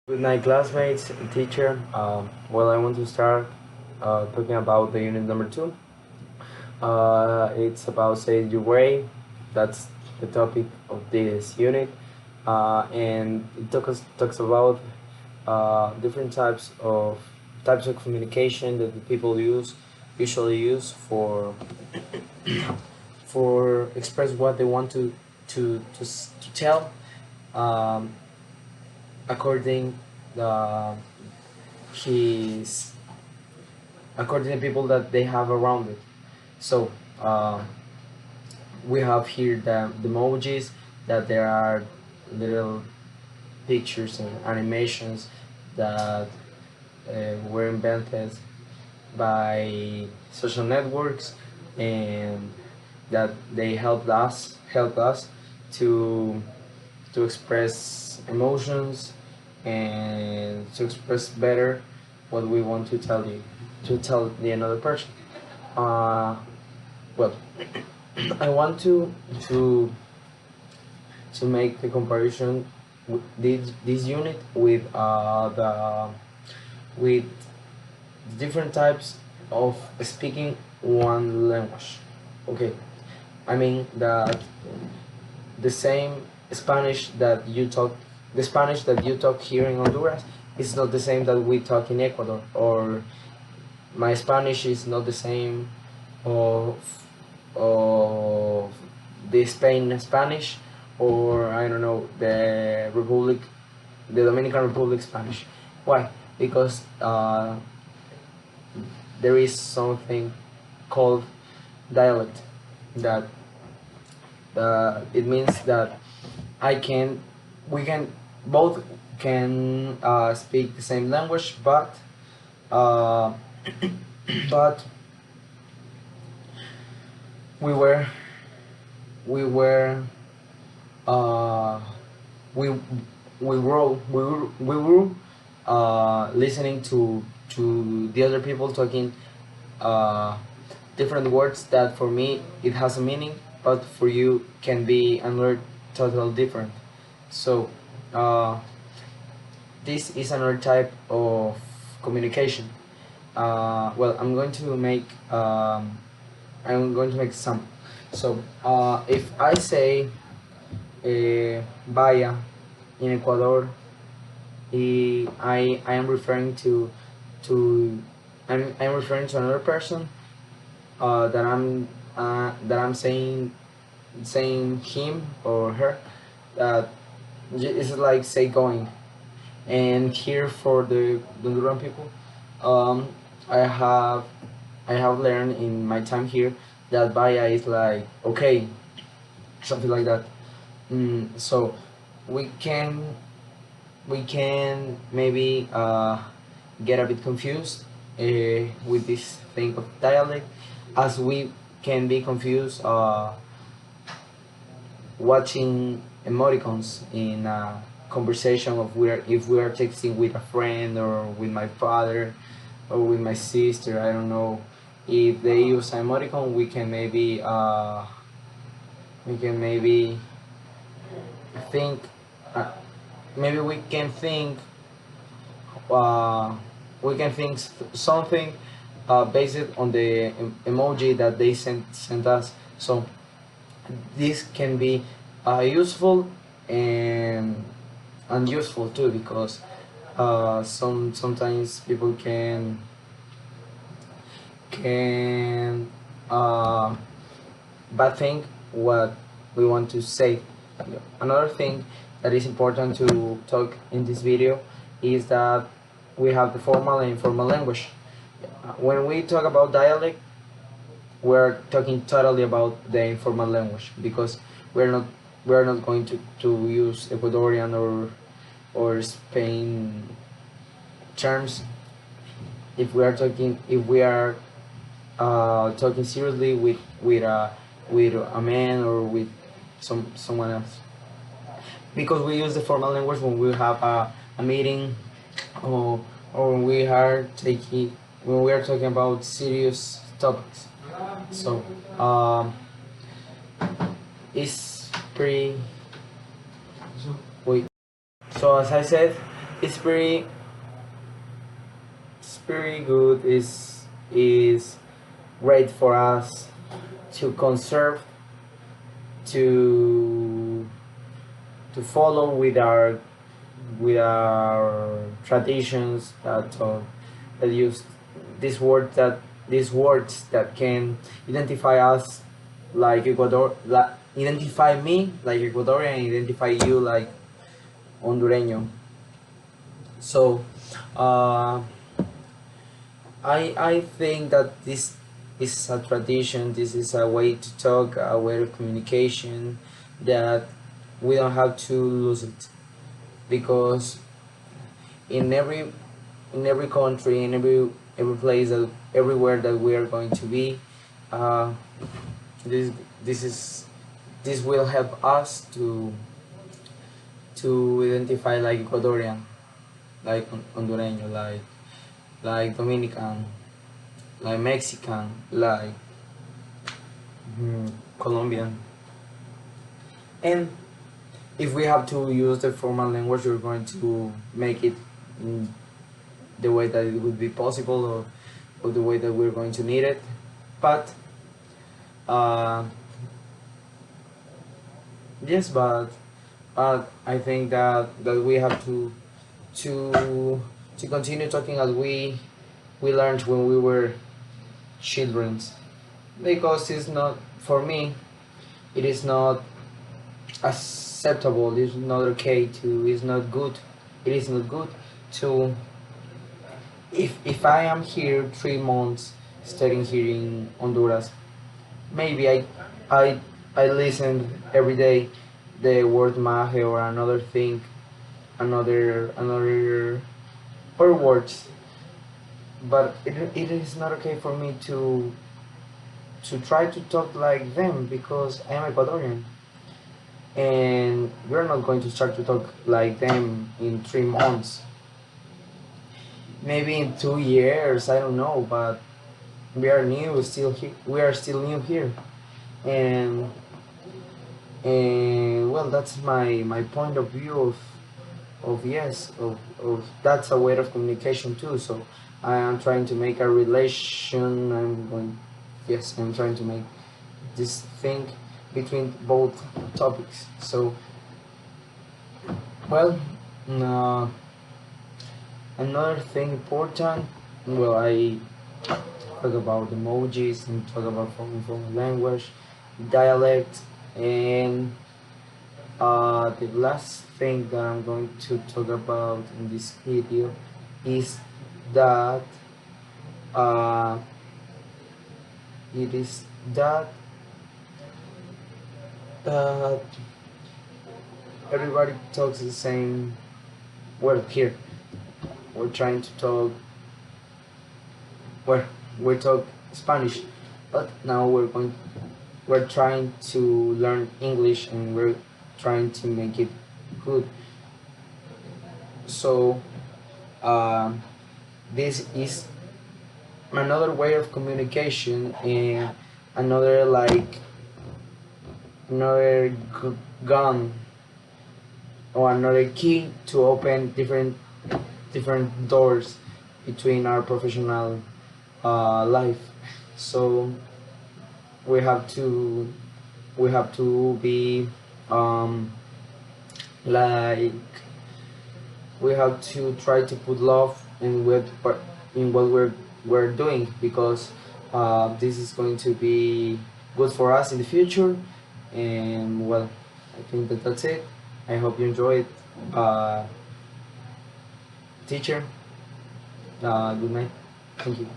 With my classmates and teacher, well, I want to start talking about the unit number 2. It's about say your way. That's the topic of this unit, and it talks about different types of communication that the people usually use for express what they want to tell. Um, according the his according to people that they have around it. So we have here the emojis, that there are little pictures and animations that were invented by social networks, and that they helped us to express emotions and to express better what we want to tell the another person. Uh, well, I want to to make the comparison with this unit with different types of speaking one language. Okay, I mean that the same Spanish that you talk, the Spanish that you talk here in Honduras is not the same that we talk in Ecuador, or my Spanish is not the same of the Spain Spanish, or I don't know, the Dominican Republic Spanish. Why? Because there is something called dialect, that it means that I can we can both can speak the same language, uh, but we were we were uh, we we were listening to the other people talking uh, different words that for me it has a meaning, but for you can be another totally different. So this is another type of communication. Well, I'm going to make some. So if I say vaya in Ecuador, I am referring to I'm referring to another person that I'm saying him or her. That it's like say going. And here for the Honduran people, um, I have I have learned in my time here that vaya is like okay, something like that. So we can we can maybe get a bit confused with this thing of dialect, as we can be confused watching emoticons in a conversation of if we are texting with a friend or with my father or with my sister. I don't know, if they use emoticon, we can maybe think uh, maybe uh, we can think something based on the emoji that they sent us. So this can be useful and unuseful too, because sometimes people can bad think what we want to say. Another thing that is important to talk in this video is that we have the formal and informal language. When we talk about dialect, we're talking totally about the informal language, because we're not we're not going to use Ecuadorian or Spain terms if we are talking seriously with a man or with someone else, because we use the formal language when we have a meeting, or when we are talking about serious topics. So it's pretty wait. So as I said, it's very good. Is great for us to conserve, to follow with our traditions that use these words that can identify us like identify me like Ecuadorian, identify you like Hondureño. So uh, I think that this is a tradition. This is a way to talk, a way of communication that we don't have to lose it, because in every country, in every place, that everywhere that we are going to be, uh, this this is this will help us to identify like Ecuadorian, like Hondureño, like Dominican, like Mexican, like Colombian. And if we have to use the formal language, we're going to make it in the way that it would be possible, or the way that we're going to need it. But uh, yes, but I think that we have to to continue talking as we learned when we were children, because it's not, for me, it is not acceptable, it's not okay to, it's not good, it is not good to, if I am here 3 months studying here in Honduras, maybe I I listen every day the word maje or another thing, another or words, but it is not okay for me to try to talk like them, because I am Ecuadorian, and we're not going to start to talk like them in 3 months. Maybe in 2 years, I don't know, but we are new still here. We are still new here, and well, that's my point of view of yes, of that's a way of communication too. So I am trying to make a relation. Yes, I'm trying to make this thing between both topics. So well, uh, another thing important. Well, I talk about emojis and talk about formal language, dialect, and the last thing that I'm going to talk about in this video is that uh, it is that that everybody talks the same word here. We're trying to talk, well, we talk Spanish, but now we're trying to learn English, and we're trying to make it good. So this is another way of communication, and another like another gun, or another key to open different doors between our professional life. So we have to be like we have to try to put love in what we're doing, because this is going to be good for us in the future. And well, I think that that's it. I hope you enjoyed. Teacher, good night. Thank you.